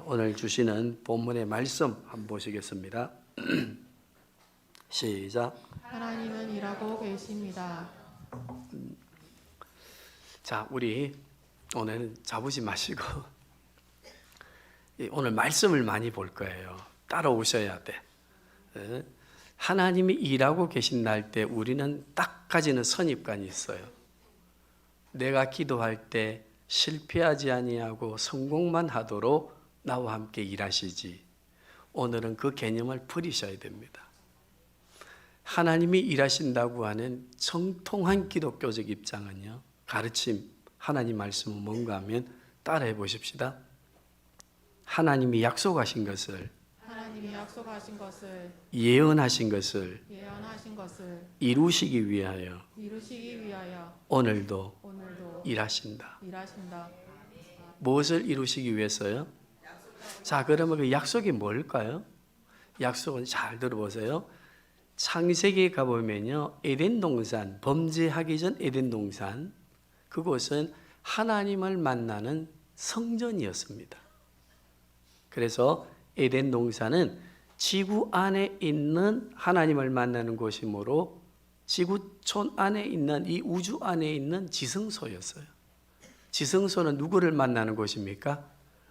자, 오늘 주시는 본문의 말씀 한번 보시겠습니다. 시작. 하나님은 일하고 계십니다. 자, 우리 오늘은 자부지 마시고 오늘 말씀을 많이 볼 거예요. 따라오셔야 돼. 하나님이 일하고 계신다 할 때 우리는 딱 가지는 선입관이 있어요. 내가 기도할 때 실패하지 아니하고 성공만 하도록 나와 함께 일하시지. 오늘은 그 개념을 버리셔야 됩니다. 하나님이 일하신다고 하는 정통한 기독교적 입장은요, 가르침, 하나님 말씀은 뭔가 하면 따라해 보십시다. 하나님이 약속하신 것을, 하나님이 약속하신 것을, 예언하신 것을 예언하신 것을 이루시기 위하여 이루시기 위하여 오늘도 오늘도 일하신다. 일하신다. 무엇을 이루시기 위해서요? 자, 그러면 그 약속이 뭘까요? 약속은 잘 들어보세요. 창세기에 가보면요, 에덴 동산, 범죄하기 전 에덴 동산, 그곳은 하나님을 만나는 성전이었습니다. 그래서 에덴 동산은 지구 안에 있는 하나님을 만나는 곳이므로 지구촌 안에 있는 이 우주 안에 있는 지성소였어요. 지성소는 누구를 만나는 곳입니까?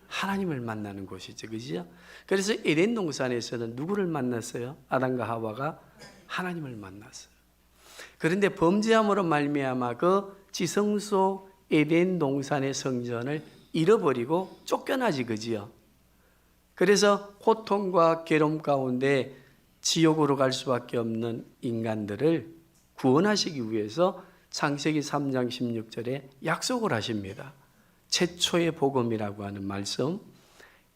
하나님을 만나는 곳이죠. 그죠? 그래서 에덴 동산에서는 누구를 만났어요? 아담과 하와가 하나님을 만났어요. 그런데 범죄함으로 말미암아 그 지성소 에덴 동산의 성전을 잃어버리고 쫓겨나지, 그지요? 그래서 고통과 괴로움 가운데 지옥으로 갈 수밖에 없는 인간들을 구원하시기 위해서 창세기 3장 16절에 약속을 하십니다. 최초의 복음이라고 하는 말씀,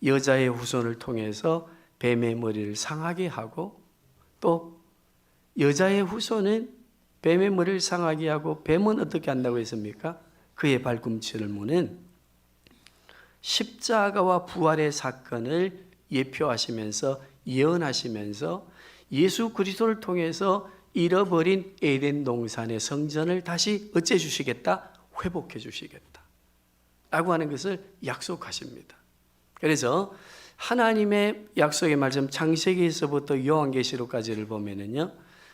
여자의 후손을 통해서 뱀의 머리를 상하게 하고, 또 여자의 후손은 뱀의 머리를 상하게 하고, 뱀은 어떻게 한다고 했습니까? 그의 발꿈치를 무는 십자가와 부활의 사건을 예표하시면서 예언하시면서 예수 그리스도를 통해서 잃어버린 에덴 동산의 성전을 다시 어째 주시겠다? 회복해 주시겠다 라고 하는 것을 약속하십니다. 그래서 하나님의 약속의 말씀 창세기에서부터 요한계시록까지를 보면은요,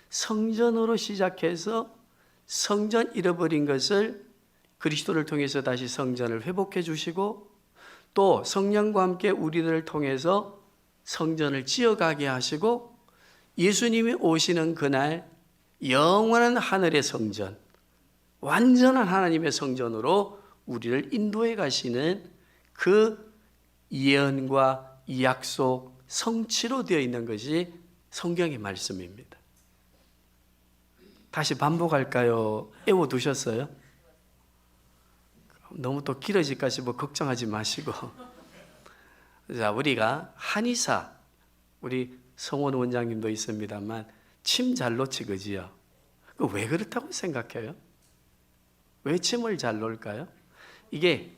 성전으로 시작해서 성전 잃어버린 것을 그리스도를 통해서 다시 성전을 회복해 주시고, 또 성령과 함께 우리들을 통해서 성전을 지어가게 하시고, 예수님이 오시는 그날 영원한 하늘의 성전, 완전한 하나님의 성전으로 우리를 인도해 가시는 그 예언과 약속, 성취로 되어 있는 것이 성경의 말씀입니다. 다시 반복할까요? 애워두셨어요? 너무 또 길어질까 싶어 걱정하지 마시고. 자, 우리가 한의사, 우리 성원 원장님도 있습니다만 침 잘 놓지, 그지요? 왜 그렇다고 생각해요? 왜 침을 잘 놓을까요? 이게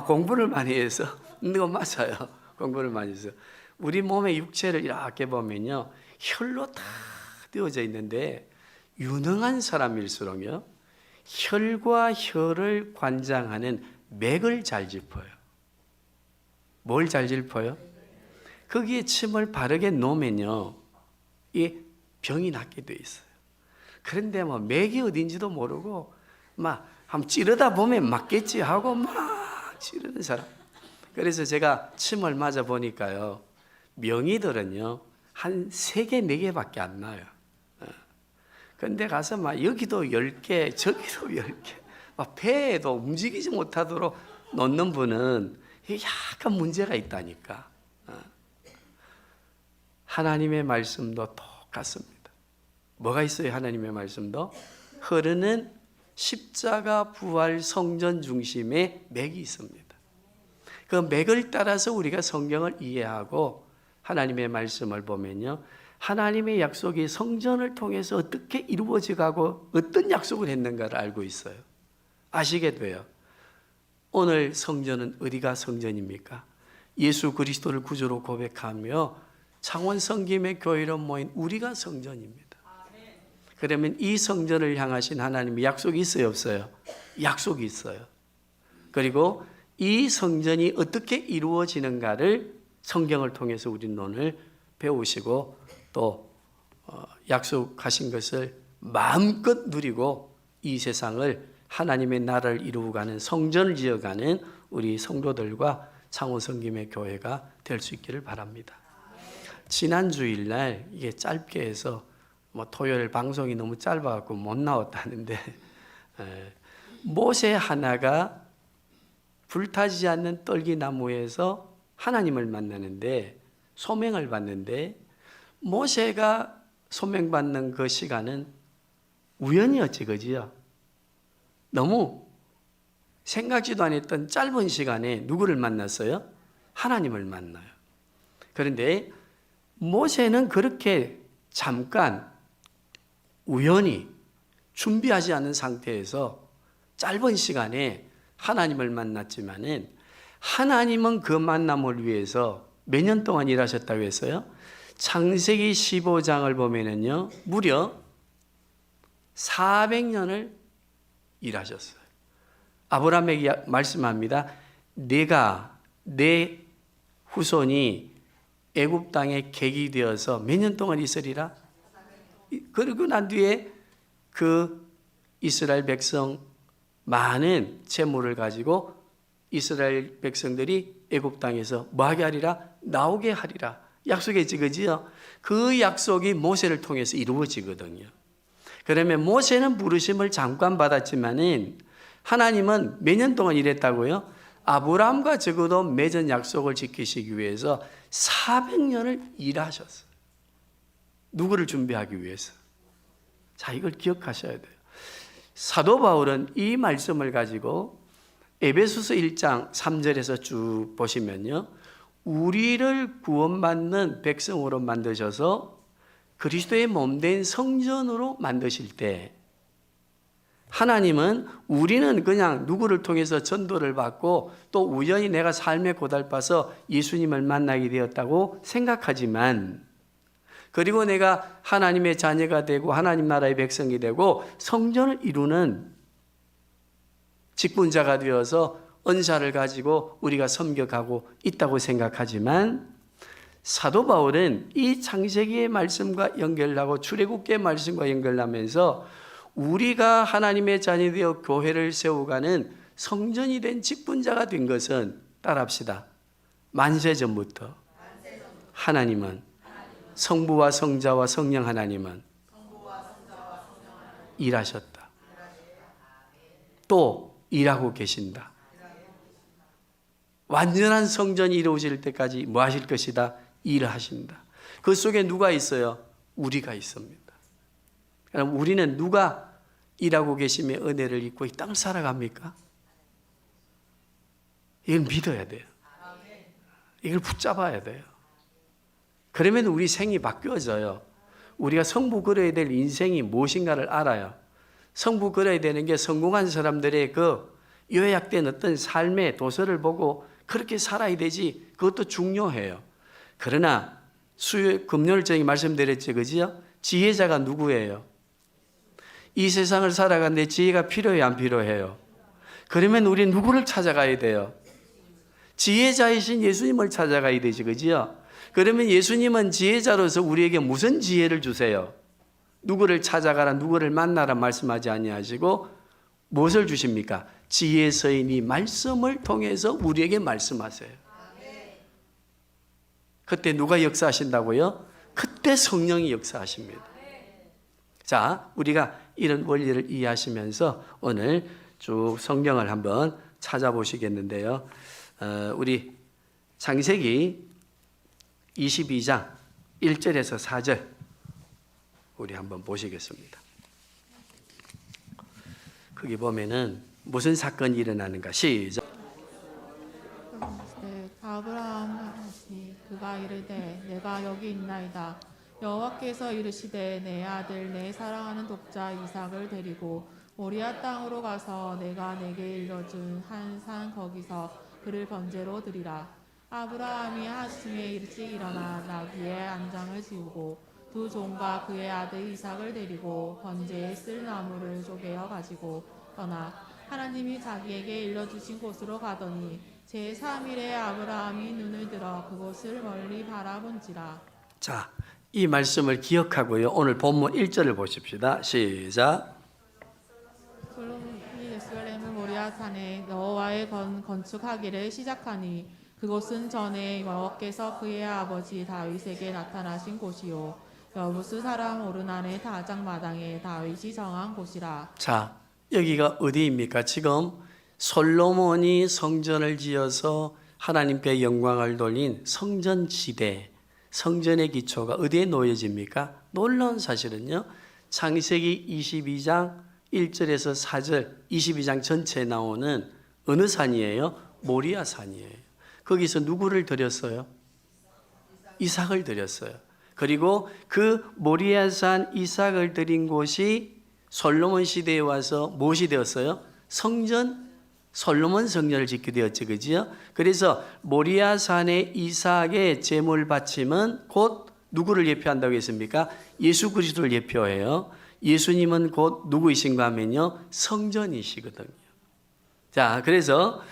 공부를 많이 해서. 이거 맞아요. 공부를 많이 해서. 우리 몸의 육체를 이렇게 보면요, 혈로 다 되어져 있는데 유능한 사람일수록요, 혈과 혈을 관장하는 맥을 잘 짚어요. 뭘 잘 짚어요? 거기에 침을 바르게 놓으면요, 이 병이 낫게 돼 있어요. 그런데 뭐 맥이 어딘지도 모르고 막 한번 찌르다 보면 맞겠지 하고 막 찌르는 사람. 그래서 제가 침을 맞아 보니까요, 명의들은요 한 3개, 4개밖에 안 나요. 근데 가서 막 여기도 10개, 저기도 10개, 막 배에도 움직이지 못하도록 놓는 분은 약간 문제가 있다니까. 하나님의 말씀도 똑같습니다. 뭐가 있어요? 하나님의 말씀도 흐르는 십자가 부활 성전 중심의 맥이 있습니다. 그 맥을 따라서 우리가 성경을 이해하고 하나님의 말씀을 보면요, 하나님의 약속이 성전을 통해서 어떻게 이루어져 가고 어떤 약속을 했는가를 알고 있어요. 아시게 돼요. 오늘 성전은 어디가 성전입니까? 예수 그리스도를 구주로 고백하며 창원 성김의 교회로 모인 우리가 성전입니다. 그러면 이 성전을 향하신 하나님의 약속이 있어요, 없어요? 약속이 있어요. 그리고 이 성전이 어떻게 이루어지는가를 성경을 통해서 우리는 오늘 배우시고 또 약속하신 것을 마음껏 누리고 이 세상을 하나님의 나라를 이루어가는 성전을 지어가는 우리 성도들과 창원성김의 교회가 될 수 있기를 바랍니다. 지난 주일날 이게 짧게 해서 토요일 방송이 너무 짧아갖고 못 나왔다는데 모세 하나가 불타지 않는 떨기나무에서 하나님을 만나는데 소명을 받는데 모세가 소명받는 그 시간은 우연이었지, 그지요? 너무 생각지도 않았던 짧은 시간에 누구를 만났어요? 하나님을 만나요. 그런데 모세는 그렇게 잠깐 우연히 준비하지 않은 상태에서 짧은 시간에 하나님을 만났지만은 하나님은 그 만남을 위해서 몇 년 동안 일하셨다고 했어요? 창세기 15장을 보면은요, 무려 400년을 일하셨어요. 아브라함에게 말씀합니다. 내가 내 후손이 애굽 땅에 객이 되어서 몇 년 동안 있으리라? 그러고 난 뒤에 그 이스라엘 백성 많은 재물을 가지고 이스라엘 백성들이 애굽 땅에서 뭐하게 하리라? 나오게 하리라. 약속했지, 그지요? 그 약속이 모세를 통해서 이루어지거든요. 그러면 모세는 부르심을 잠깐 받았지만은 하나님은 몇 년 동안 일했다고요? 아브라함과 적어도 맺은 약속을 지키시기 위해서 400년을 일하셨어요. 누구를 준비하기 위해서? 자, 이걸 기억하셔야 돼요. 사도 바울은 이 말씀을 가지고 에베소서 1장 3절에서 쭉 보시면요, 우리를 구원받는 백성으로 만드셔서 그리스도의 몸된 성전으로 만드실 때 하나님은 우리는 그냥 누구를 통해서 전도를 받고 또 우연히 내가 삶에 고달파서 예수님을 만나게 되었다고 생각하지만, 그리고 내가 하나님의 자녀가 되고 하나님 나라의 백성이 되고 성전을 이루는 직분자가 되어서 은사를 가지고 우리가 섬겨가고 있다고 생각하지만, 사도 바울은 이 창세기의 말씀과 연결하고 출애굽기의 말씀과 연결하면서 우리가 하나님의 자녀 되어 교회를 세워가는 성전이 된 직분자가 된 것은, 따라합시다, 만세 전부터 하나님은, 성부와 성자와 성령 하나님은 일하셨다. 또 일하고 계신다. 완전한 성전이 이루어질 때까지 뭐 하실 것이다? 일하신다. 그 속에 누가 있어요? 우리가 있습니다. 그럼 우리는 누가 일하고 계심의 은혜를 입고 이 땅을 살아갑니까? 이걸 믿어야 돼요. 이걸 붙잡아야 돼요. 그러면 우리 생이 바뀌어져요. 우리가 성부 걸어야 될 인생이 무엇인가를 알아요. 성부 걸어야 되는 게 성공한 사람들의 그 요약된 어떤 삶의 도서를 보고 그렇게 살아야 되지, 그것도 중요해요. 그러나 금요일 저녁에 말씀드렸죠, 그지요? 지혜자가 누구예요? 이 세상을 살아가는데 지혜가 필요해요, 안 필요해요? 그러면 우리 누구를 찾아가야 돼요? 지혜자이신 예수님을 찾아가야 되지, 그지요? 그러면 예수님은 지혜자로서 우리에게 무슨 지혜를 주세요? 누구를 찾아가라, 누구를 만나라 말씀하지 아니하시고 무엇을 주십니까? 지혜 서인이 말씀을 통해서 우리에게 말씀하세요. 그때 누가 역사하신다고요? 그때 성령이 역사하십니다. 자, 우리가 이런 원리를 이해하시면서 오늘 쭉 성경을 한번 찾아보시겠는데요. 우리 창세기 22장 1절에서 4절 우리 한번 보시겠습니다. 거기 보면은 무슨 사건이 일어나는가? 시작. 아브라함 하시니 그가 이르되 내가 여기 있나이다. 여호와께서 이르시되 내 아들 내 사랑하는 독자 이삭을 데리고 모리아 땅으로 가서 내가 내게 일러준 한 산 거기서 그를 번제로 드리라. 아브라함이 아침에 일찍 일어나 나귀의 안장을 지우고 두 종과 그의 아들 이삭을 데리고 번제에 쓸 나무를 쪼개어 가지고 떠나 하나님이 자기에게 일러주신 곳으로 가더니 제3일에 아브라함이 눈을 들어 그곳을 멀리 바라본지라. 자, 이 말씀을 기억하고요. 오늘 본문 1절을 보십시다. 시작. 솔로몬이 예루살렘을 모리아 산에 여호와의 건축하기를 시작하니 그곳은 전에 여호와께서 그의 아버지 다윗에게 나타나신 곳이요 여부스 사람 오르난의 다장마당에 다윗이 정한 곳이라. 자, 여기가 어디입니까? 지금 솔로몬이 성전을 지어서 하나님께 영광을 돌린 성전 지대, 성전의 기초가 어디에 놓여집니까? 놀라운 사실은요. 창세기 22장 1절에서 4절, 22장 전체에 나오는 어느 산이에요? 모리아 산이에요. 거기서 누구를 드렸어요? 이삭을 드렸어요. 그리고 그 모리아산 이삭을 드린 곳이 솔로몬 시대에 와서 무엇이 되었어요? 성전, 솔로몬 성전을 짓게 되었지, 그지요? 그래서 모리아산의 이삭의 제물 바침은 곧 누구를 예표한다고 했습니까? 예수 그리스도를 예표해요. 예수님은 곧 누구이신가 하면요, 성전이시거든요. 자, 그래서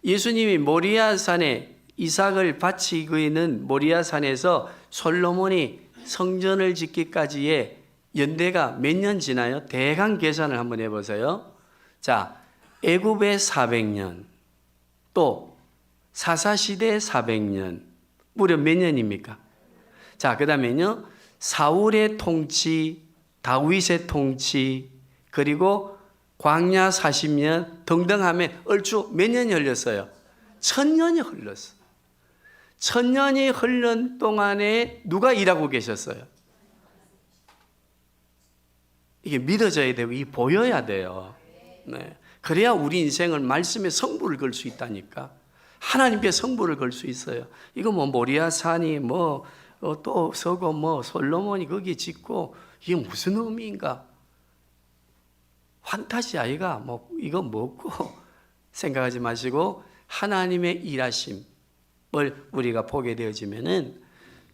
예수님이 모리아산에 이삭을 바치고 있는 모리아산에서 솔로몬이 성전을 짓기까지의 연대가 몇 년 지나요? 대강 계산을 한번 해보세요. 자, 애굽의 400년, 또 사사시대 400년, 무려 몇 년입니까? 자, 그 다음에요, 사울의 통치, 다윗의 통치, 그리고 광야 40년 등등 하면 얼추 몇 년이 흘렸어요? 1000년이 흘렀어요. 1000년이 흐른 동안에 누가 일하고 계셨어요? 이게 믿어져야 되고 이 보여야 돼요. 네. 그래야 우리 인생을 말씀에 성부를 걸 수 있다니까. 하나님께 성부를 걸 수 있어요. 이거 뭐 모리아산이 또 서고 솔로몬이 거기 짓고 이게 무슨 의미인가? 판타지 아이가 이거 뭐고 생각하지 마시고 하나님의 일하심을 우리가 보게 되어지면은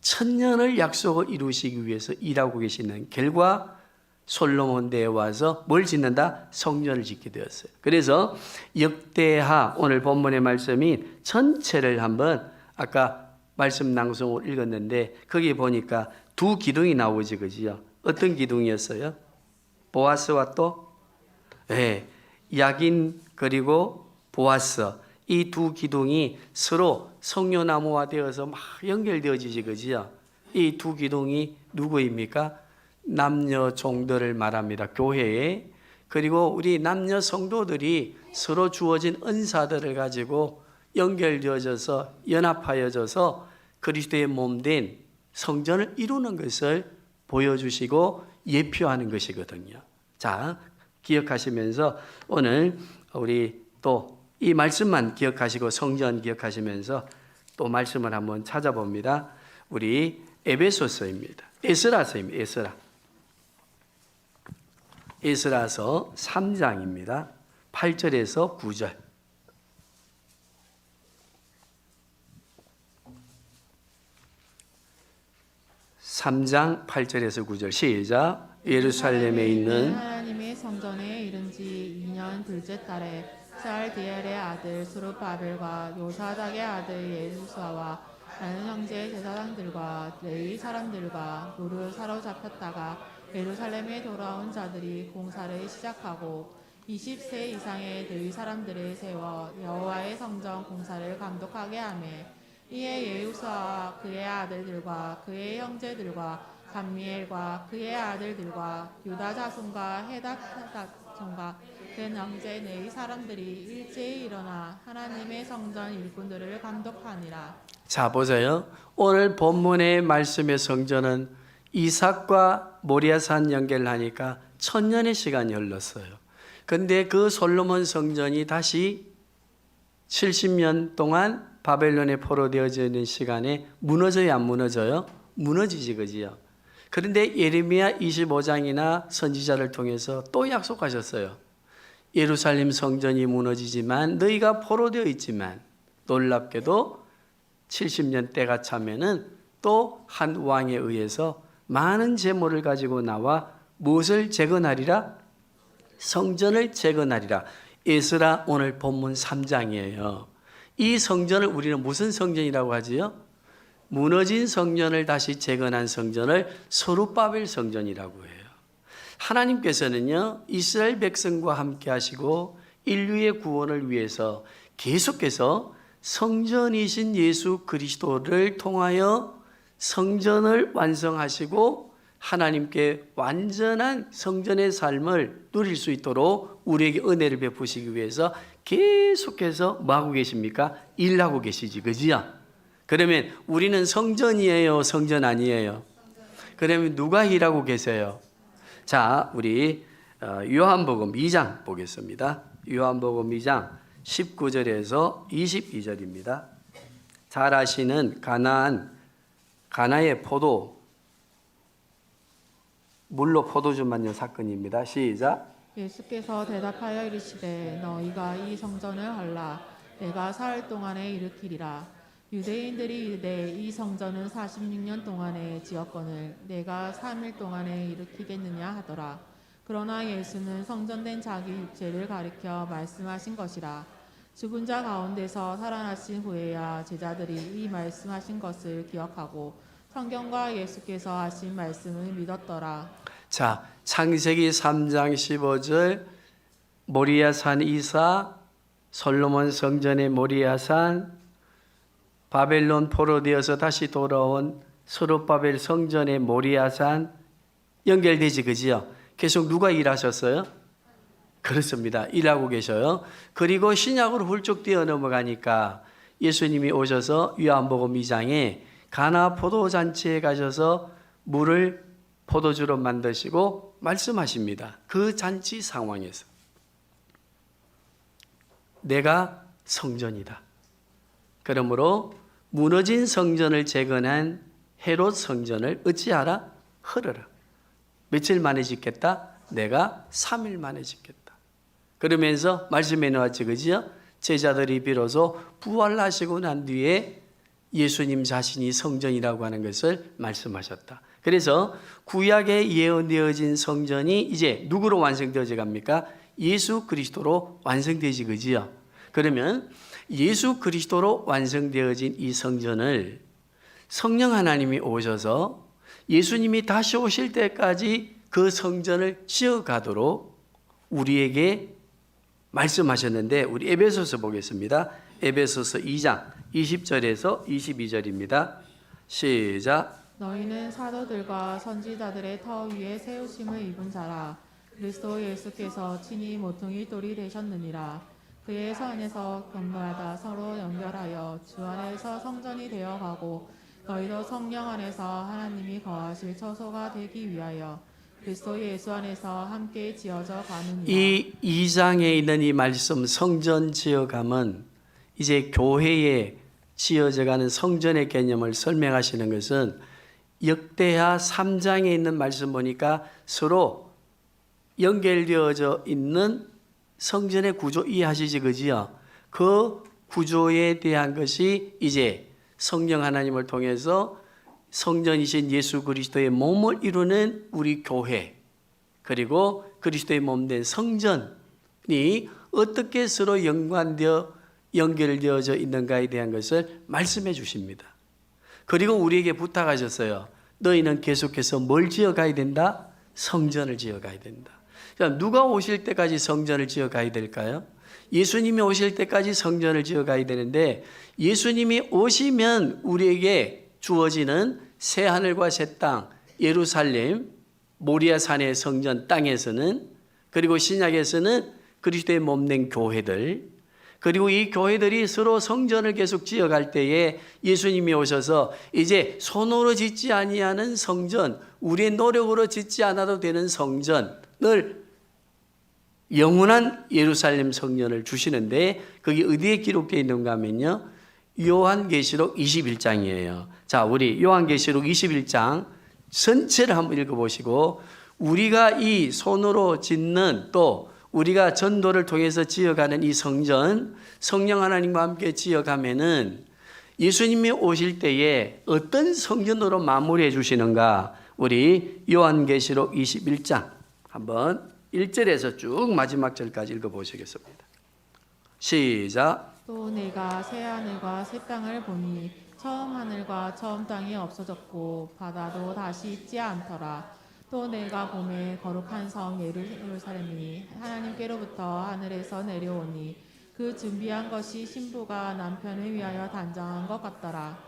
1000년을 약속을 이루시기 위해서 일하고 계시는 결과 솔로몬 대에 와서 뭘 짓는다? 성전을 짓게 되었어요. 그래서 역대하 오늘 본문의 말씀이 전체를 한번 아까 말씀 낭송을 읽었는데 거기에 보니까 두 기둥이 나오지, 그지요? 어떤 기둥이었어요? 보아스와 또 야긴 그리고 보아스 이 두 기둥이 서로 성료나무화 되어서 막 연결되어지지, 그지요? 이 두 기둥이 누구입니까? 남녀 종들을 말합니다. 교회에. 그리고 우리 남녀 성도들이 서로 주어진 은사들을 가지고 연결되어져서 연합하여져서 그리스도의 몸된 성전을 이루는 것을 보여주시고 예표하는 것이거든요. 자, 기억하시면서 오늘 우리 또 이 말씀만 기억하시고 성전 기억하시면서 또 말씀을 한번 찾아봅니다. 우리 에베소서입니다. 에스라서입니다. 에스라서 3장입니다. 8절에서 9절. 3장 8절에서 9절 시작. 예루살렘에 있는 하나님의 성전에 이른 지 2년 둘째 달에 살디엘의 아들 스룹바벨과 요사닥의 아들 예수사와 다른 형제 제사장들과 레위 사람들과 노를 사로잡혔다가 예루살렘에 돌아온 자들이 공사를 시작하고 20세 이상의 레위 사람들을 세워 여호와의 성전 공사를 감독하게 하매 이에 예후사와 그의 아들들과 그의 형제들과 감미엘과 그의 아들들과 유다 자손과 헤닥 자손과 된 형제 네이 사람들이 일제히 일어나 하나님의 성전 일꾼들을 감독하니라. 자, 보세요. 오늘 본문의 말씀의 성전은 이삭과 모리아산 연결하니까 1000년의 시간이 흘렀어요. 근데 그 솔로몬 성전이 다시 70년 동안 바벨론에 포로되어져 있는 시간에 무너져야 안 무너져요? 무너지지, 그지요? 그런데 예레미야 25장이나 선지자를 통해서 또 약속하셨어요. 예루살렘 성전이 무너지지만 너희가 포로되어 있지만 놀랍게도 70년 때가 차면은 또 한 왕에 의해서 많은 재물을 가지고 나와 무엇을 재건하리라? 성전을 재건하리라. 에스라 오늘 본문 3장이에요. 이 성전을 우리는 무슨 성전이라고 하지요? 무너진 성전을 다시 재건한 성전을 스룹바벨 성전이라고 해요. 하나님께서는요, 이스라엘 백성과 함께 하시고 인류의 구원을 위해서 계속해서 성전이신 예수 그리스도를 통하여 성전을 완성하시고 하나님께 완전한 성전의 삶을 누릴 수 있도록 우리에게 은혜를 베푸시기 위해서 계속해서 뭐 하고 계십니까? 일하고 계시지, 그지요? 그러면 우리는 성전이에요, 성전 아니에요? 그러면 누가 일하고 계세요? 자, 우리 요한복음 2장 보겠습니다. 요한복음 2장 19절에서 22절입니다. 잘 아시는 가나의 물로 포도주 만든 사건입니다. 시작. 예수께서 대답하여 이르시되 너희가 이 성전을 헐라 내가 사흘 동안에 일으키리라. 유대인들이 이르되 이 성전은 46년 동안에 지었거늘 내가 3일 동안에 일으키겠느냐 하더라. 그러나 예수는 성전된 자기 육체를 가리켜 말씀하신 것이라. 죽은 자 가운데서 살아나신 후에야 제자들이 이 말씀하신 것을 기억하고 성경과 예수께서 하신 말씀을 믿었더라. 자, 창세기 3장 15절 모리아산 이사, 솔로몬 성전의 모리아산, 바벨론 포로되어서 다시 돌아온 스룹바벨 성전의 모리아산 연결되지, 그지요? 계속 누가 일하셨어요? 그렇습니다. 일하고 계셔요. 그리고 신약으로 훌쩍 뛰어 넘어가니까 예수님이 오셔서 요한복음 2장에 가나 포도잔치에 가셔서 물을 포도주로 만드시고 말씀하십니다. 그 잔치 상황에서 내가 성전이다. 그러므로 무너진 성전을 재건한 헤롯 성전을 어찌하라? 헐어라. 며칠 만에 짓겠다? 내가 3일 만에 짓겠다. 그러면서 말씀해 놓았지, 그지요? 제자들이 비로소 부활하시고 난 뒤에 예수님 자신이 성전이라고 하는 것을 말씀하셨다. 그래서 구약에 예언되어진 성전이 이제 누구로 완성되어져 갑니까? 예수 그리스도로 완성되지, 그지요? 그러면 예수 그리스도로 완성되어진 이 성전을 성령 하나님이 오셔서 예수님이 다시 오실 때까지 그 성전을 지어가도록 우리에게 말씀하셨는데, 우리 에베소서 보겠습니다. 에베소서 2장 20절에서 22절입니다. 시작. 너희는 사도들과 선지자들의 터 위에 세우심을 입은 자라. 그리스도 예수께서 친히 모퉁이 돌이 되셨느니라. 그의 안에서 건너하다 서로 연결하여 주 안에서 성전이 되어가고 너희도 성령 안에서 하나님이 거하실 처소가 되기 위하여 그리스도 예수 안에서 함께 지어져 가느니라. 이 2장에 있는 이 말씀 성전 지어감은 이제 교회에 지어져가는 성전의 개념을 설명하시는 것은 역대하 3장에 있는 말씀 보니까 서로 연결되어져 있는 성전의 구조 이해하시지, 그지요? 그 구조에 대한 것이 이제 성령 하나님을 통해서 성전이신 예수 그리스도의 몸을 이루는 우리 교회, 그리고 그리스도의 몸된 성전이 어떻게 서로 연결되어져 있는가에 대한 것을 말씀해 주십니다. 그리고 우리에게 부탁하셨어요. 너희는 계속해서 뭘 지어가야 된다? 성전을 지어가야 된다. 자, 누가 오실 때까지 성전을 지어가야 될까요? 예수님이 오실 때까지 성전을 지어가야 되는데, 예수님이 오시면 우리에게 주어지는 새 하늘과 새 땅, 예루살렘, 모리아산의 성전 땅에서는, 그리고 신약에서는 그리스도의 몸된 교회들, 그리고 이 교회들이 서로 성전을 계속 지어갈 때에 예수님이 오셔서 이제 손으로 짓지 아니하는 성전, 우리의 노력으로 짓지 않아도 되는 성전을, 영원한 예루살렘 성전을 주시는데, 그게 어디에 기록되어 있는가 하면요, 요한계시록 21장이에요. 자, 우리 요한계시록 21장 전체를 한번 읽어보시고, 우리가 이 손으로 짓는, 또 우리가 전도를 통해서 지어가는 이 성전, 성령 하나님과 함께 지어가면은 예수님이 오실 때에 어떤 성전으로 마무리해 주시는가, 우리 요한계시록 21장 한번 1절에서 쭉 마지막 절까지 읽어보시겠습니다. 시작. 또 내가 새 하늘과 새 땅을 보니 처음 하늘과 처음 땅이 없어졌고 바다도 다시 있지 않더라. 또 내가 봄에 거룩한 성 예루살렘이 하나님께로부터 하늘에서 내려오니 그 준비한 것이 신부가 남편을 위하여 단장한 것 같더라.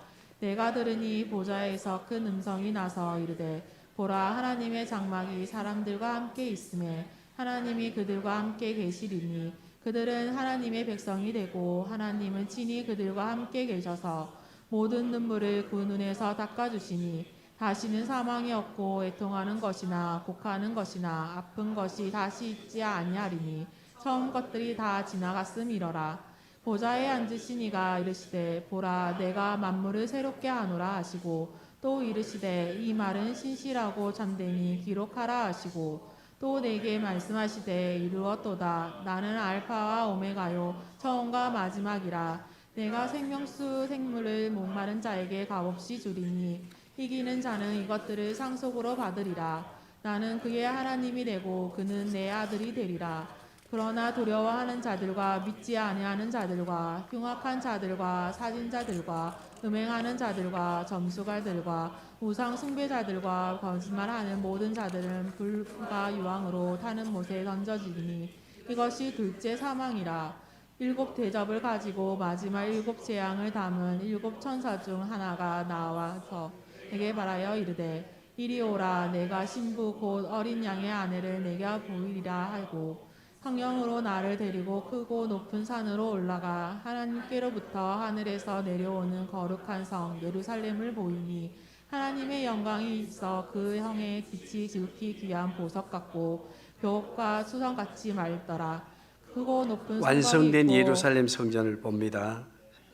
내가 들으니 보좌에서 큰 음성이 나서 이르되 보라 하나님의 장막이 사람들과 함께 있음에 하나님이 그들과 함께 계시리니 그들은 하나님의 백성이 되고 하나님은 친히 그들과 함께 계셔서 모든 눈물을 그 눈에서 닦아주시니 다시는 사망이 없고 애통하는 것이나 곡하는 것이나 아픈 것이 다시 있지 아니하리니 처음 것들이 다 지나갔음이러라. 보좌에 앉으신 이가 이르시되 보라 내가 만물을 새롭게 하노라 하시고 또 이르시되 이 말은 신실하고 참되니 기록하라 하시고 또 내게 말씀하시되 이루었도다. 나는 알파와 오메가요 처음과 마지막이라. 내가 생명수 생물을 목마른 자에게 값없이 주리니 이기는 자는 이것들을 상속으로 받으리라. 나는 그의 하나님이 되고 그는 내 아들이 되리라. 그러나 두려워하는 자들과 믿지 아니하는 자들과 흉악한 자들과 살인자들과 음행하는 자들과 점수가들과 우상 숭배자들과 거짓말하는 모든 자들은 불과 유황으로 타는 못에 던져지니 이것이 둘째 사망이라. 일곱 대접을 가지고 마지막 일곱 재앙을 담은 일곱 천사 중 하나가 나와서 내게 말하여 이르되 이리 오라. 내가 신부 곧 어린 양의 아내를 내게 보이리라 하고 성령으로 나를 데리고 크고 높은 산으로 올라가 하나님께로부터 하늘에서 내려오는 거룩한 성 예루살렘을 보이니 하나님의 영광이 있어 그 형의 빛이 지극히 귀한 보석 같고 벽과 수성같이 맑더라. 크고 높은 완성된 성곽이 있고 예루살렘 성전을 봅니다.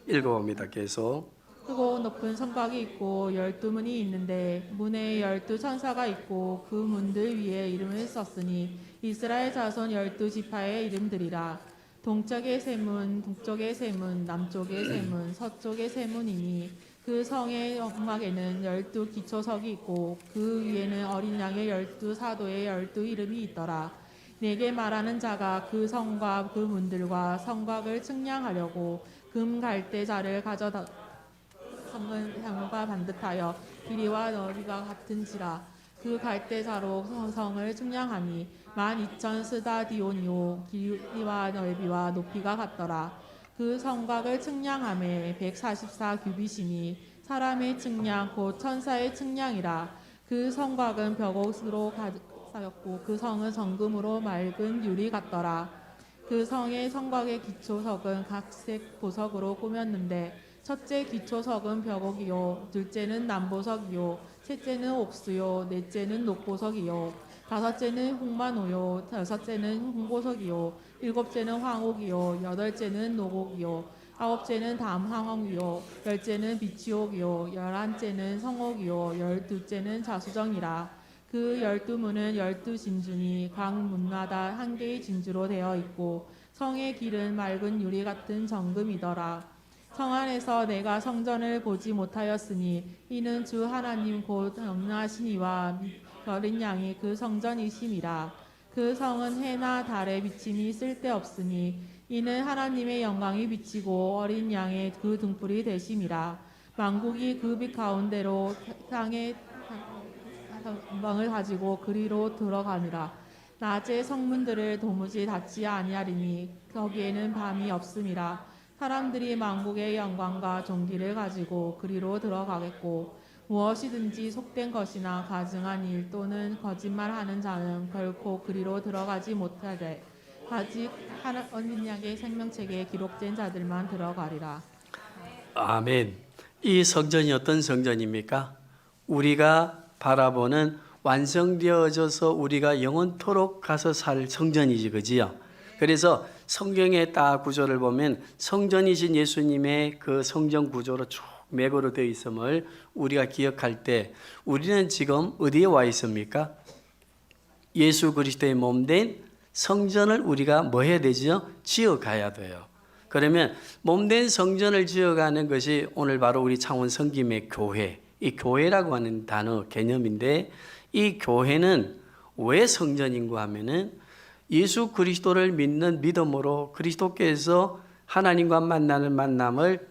읽어봅니다. 계속. 크고 높은 성곽이 있고 12문이 있는데 문에 12천사가 있고 그 문들 위에 이름을 썼으니 이스라엘 자손 12지파의 이름들이라. 동쪽의 세 문, 북쪽의 세 문, 남쪽의 세 문, 서쪽의 세 문이니 그 성의 영막에는 12기초석이 있고 그 위에는 어린 양의 12사도의 12이름이 있더라. 내게 말하는 자가 그 성과 그 문들과 성곽을 측량하려고 금 갈대자를 가져다 성은 향과 반듯하여 길이와 너비가 같은지라. 그 갈대자로 성을 측량하니 12,000 스다디온이요 길이와 넓이와 높이가 같더라. 그 성곽을 측량함에 144 규빗이니 사람의 측량 곧 천사의 측량이라. 그 성곽은 벽옷으로 쌓였고 그 성은 정금으로 맑은 유리 같더라. 그 성의 성곽의 기초석은 각색 보석으로 꾸몄는데 첫째 기초석은 벽옥이요 둘째는 남보석이요 셋째는 옥수요 넷째는 녹보석이요 다섯째는 홍마노요 여섯째는 홍보석이요 일곱째는 황옥이요 여덟째는 녹옥이요 아홉째는 담황옥이요 열째는 비치옥이요 열한째는 성옥이요 열두째는 자수정이라. 그 12문은 12진주니 각 문마다 한 개의 진주로 되어 있고 성의 길은 맑은 유리 같은 정금이더라. 성 안에서 내가 성전을 보지 못하였으니 이는 주 하나님 곧 영원하신 이와 어린 양이 그 성전이심이라. 그 성은 해나 달의 비침이 쓸데없으니 이는 하나님의 영광이 비치고 어린 양의 그 등불이 되심이라. 만국이 그 빛 가운데로 땅의 영광을 가지고 그리로 들어가니라. 낮에 성문들을 도무지 닫지 아니하리니 거기에는 밤이 없음이라. 사람들이 만국의 영광과 존귀를 가지고 그리로 들어가겠고 무엇이든지 속된 것이나 가증한 일 또는 거짓말하는 자는 결코 그리로 들어가지 못하되 아직 어린 양의 생명책에 기록된 자들만 들어가리라. 아멘. 이 성전이 어떤 성전입니까? 우리가 바라보는 완성되어져서 우리가 영원토록 가서 살 성전이지, 그지요? 그래서 성경의 딱 구조를 보면 성전이신 예수님의 그 성전 구조로 쭉 맥으로 되어 있음을 우리가 기억할 때 우리는 지금 어디에 와 있습니까? 예수 그리스도의 몸된 성전을 우리가 뭐 해야 되죠? 지어가야 돼요. 그러면 몸된 성전을 지어가는 것이 오늘 바로 우리 창원 성김의 교회, 이 교회라고 하는 단어 개념인데 이 교회는 왜 성전인가 하면은 예수 그리스도를 믿는 믿음으로 그리스도께서 하나님과 만나는 만남을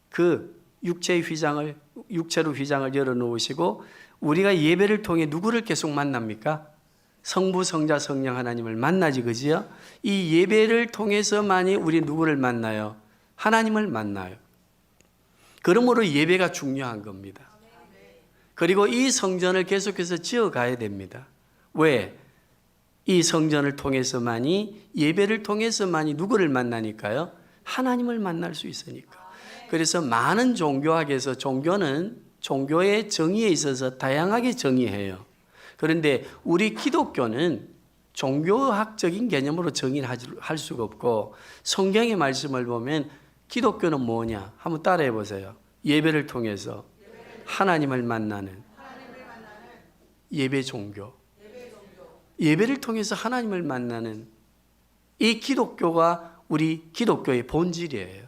그 육체로 휘장을 열어놓으시고 우리가 예배를 통해 누구를 계속 만납니까? 성부, 성자, 성령 하나님을 만나지, 그지요? 이 예배를 통해서만이 우리 누구를 만나요? 하나님을 만나요. 그러므로 예배가 중요한 겁니다. 그리고 이 성전을 계속해서 지어가야 됩니다. 왜? 이 성전을 통해서만이, 예배를 통해서만이 누구를 만나니까요? 하나님을 만날 수 있으니까. 그래서 많은 종교학에서 종교는 종교의 정의에 있어서 다양하게 정의해요. 그런데 우리 기독교는 종교학적인 개념으로 정의를 할 수가 없고, 성경의 말씀을 보면 기독교는 뭐냐? 한번 따라해 보세요. 예배를 통해서 하나님을 만나는 예배 종교. 예배를 통해서 하나님을 만나는 이 기독교가 우리 기독교의 본질이에요.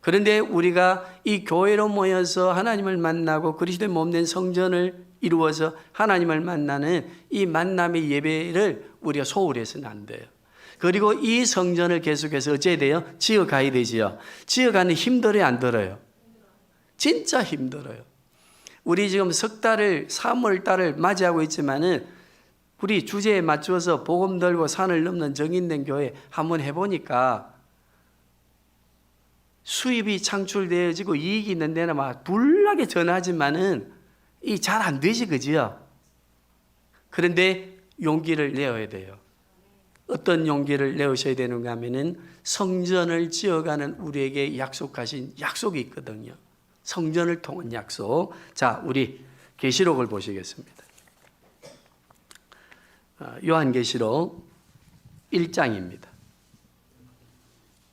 그런데 우리가 이 교회로 모여서 하나님을 만나고 그리스도의 몸된 성전을 이루어서 하나님을 만나는 이 만남의 예배를 우리가 소홀히 해서는 안 돼요. 그리고 이 성전을 계속해서 어째야 돼요? 지어가야 되지요. 지어가는 힘들어요, 안 들어요? 진짜 힘들어요. 우리 지금 석 달을, 3월 달을 맞이하고 있지만은 우리 주제에 맞추어서 복음 들고 산을 넘는 정인된 교회 한번 해보니까 수입이 창출되어지고 이익이 있는 데는 막 불나게 전하지만은 이 잘 안 되지, 그지요? 그런데 용기를 내어야 돼요. 어떤 용기를 내으셔야 되는가 하면은 성전을 지어가는 우리에게 약속하신 약속이 있거든요. 성전을 통한 약속. 자, 우리 계시록을 보시겠습니다. 요한계시록 1장입니다.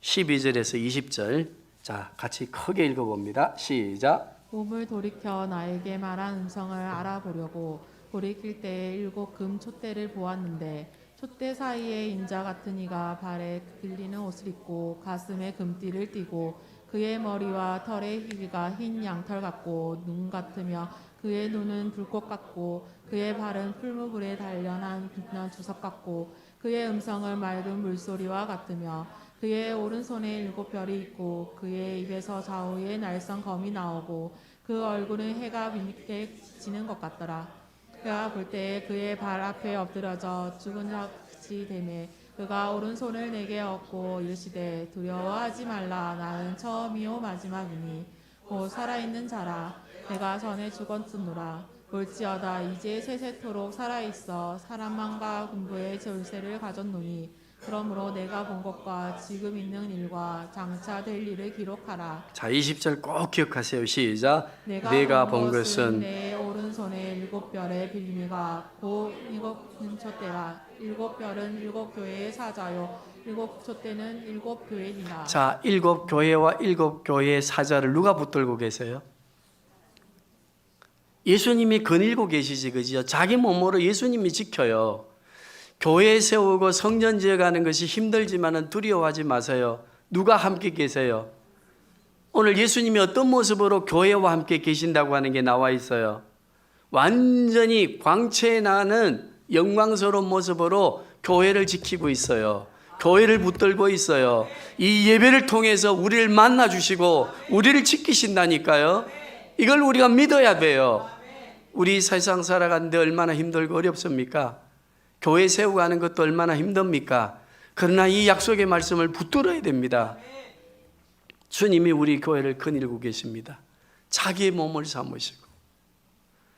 12절에서 20절. 자, 같이 크게 읽어봅니다. 시작. 몸을 돌이켜 나에게 말한 음성을 알아보려고 돌이킬 때에 7 금 촛대를 보았는데 촛대 사이에 인자 같은 이가 발에 길리는 옷을 입고 가슴에 금띠를 띠고 그의 머리와 털의 희기가 흰 양털 같고 눈 같으며 그의 눈은 불꽃 같고 그의 발은 풀무불에 단련한 빛난 주석 같고 그의 음성을 맑은 물소리와 같으며 그의 오른손에 7 별이 있고 그의 입에서 좌우에 날선 검이 나오고 그 얼굴은 해가 빛게 지는 것 같더라. 그가 볼 때에 그의 발 앞에 엎드려져 죽은 자같이 되매 그가 오른손을 내게 얻고 이르시되 두려워하지 말라. 나는 처음이요 마지막이니 곧 살아있는 자라. 내가 전에 죽었으노라. 볼지어다 이제 세세토록 살아있어 사람만과 군부의 절세를 가졌노니 그러므로 내가 본 것과 지금 있는 일과 장차 될 일을 기록하라. 자, 20절 꼭 기억하세요. 시작. 내가 본 것은 내 오른손에 7 별의 빌미가 곧 7 촛대라. 7 별은 7 교회의 사자요 7 촛대는 7 교회니라. 자, 7 교회와 7 교회의 사자를 누가 붙들고 계세요? 예수님이 거닐고 계시지, 그지요? 자기 몸으로 예수님이 지켜요. 교회 세우고 성전 지어가는 것이 힘들지만은 두려워하지 마세요. 누가 함께 계세요? 오늘 예수님이 어떤 모습으로 교회와 함께 계신다고 하는 게 나와 있어요. 완전히 광채 나는 영광스러운 모습으로 교회를 지키고 있어요. 교회를 붙들고 있어요. 이 예배를 통해서 우리를 만나 주시고 우리를 지키신다니까요. 이걸 우리가 믿어야 돼요. 우리 세상 살아가는데 얼마나 힘들고 어렵습니까? 교회 세우가는 것도 얼마나 힘듭니까? 그러나 이 약속의 말씀을 붙들어야 됩니다. 주님이 우리 교회를 거닐고 계십니다. 자기의 몸을 삼으시고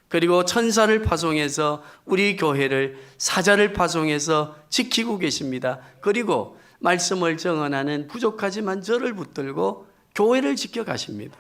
그리고 천사를 파송해서 우리 교회를 사자를 파송해서 지키고 계십니다. 그리고 말씀을 정언하는 부족하지만 저를 붙들고 교회를 지켜가십니다.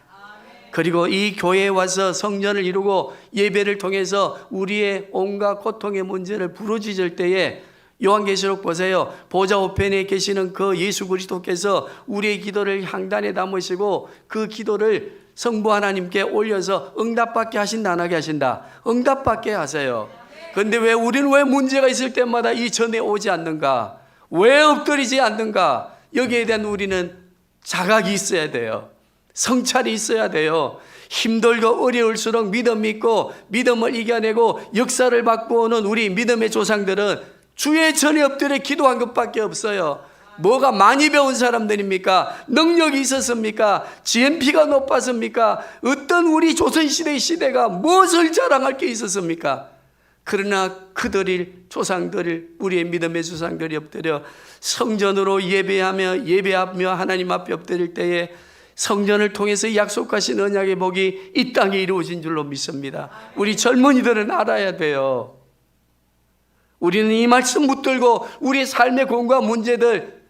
그리고 이 교회에 와서 성전을 이루고 예배를 통해서 우리의 온갖 고통의 문제를 부르짖을 때에 요한계시록 보세요. 보좌 우편에 계시는 그 예수 그리스도께서 우리의 기도를 향단에 담으시고 그 기도를 성부 하나님께 올려서 응답받게 하신다, 안 하게 하신다? 응답받게 하세요. 그런데 우리는 왜 문제가 있을 때마다 이 전에 오지 않는가? 왜 엎드리지 않는가? 여기에 대한 우리는 자각이 있어야 돼요. 성찰이 있어야 돼요. 힘들고 어려울수록 믿음 믿고 믿음을 이겨내고 역사를 바꾸는 우리 믿음의 조상들은 주의 전에 엎드려 기도한 것밖에 없어요. 뭐가 많이 배운 사람들입니까? 능력이 있었습니까? GNP가 높았습니까? 어떤 우리 조선시대 시대가 무엇을 자랑할 게 있었습니까? 그러나 그들이 조상들을 우리의 믿음의 조상들이 엎드려 성전으로 예배하며 하나님 앞에 엎드릴 때에 성전을 통해서 약속하신 언약의 복이 이 땅에 이루어진 줄로 믿습니다. 우리 젊은이들은 알아야 돼요. 우리는 이 말씀 붙들고 우리의 삶의 고민과 문제들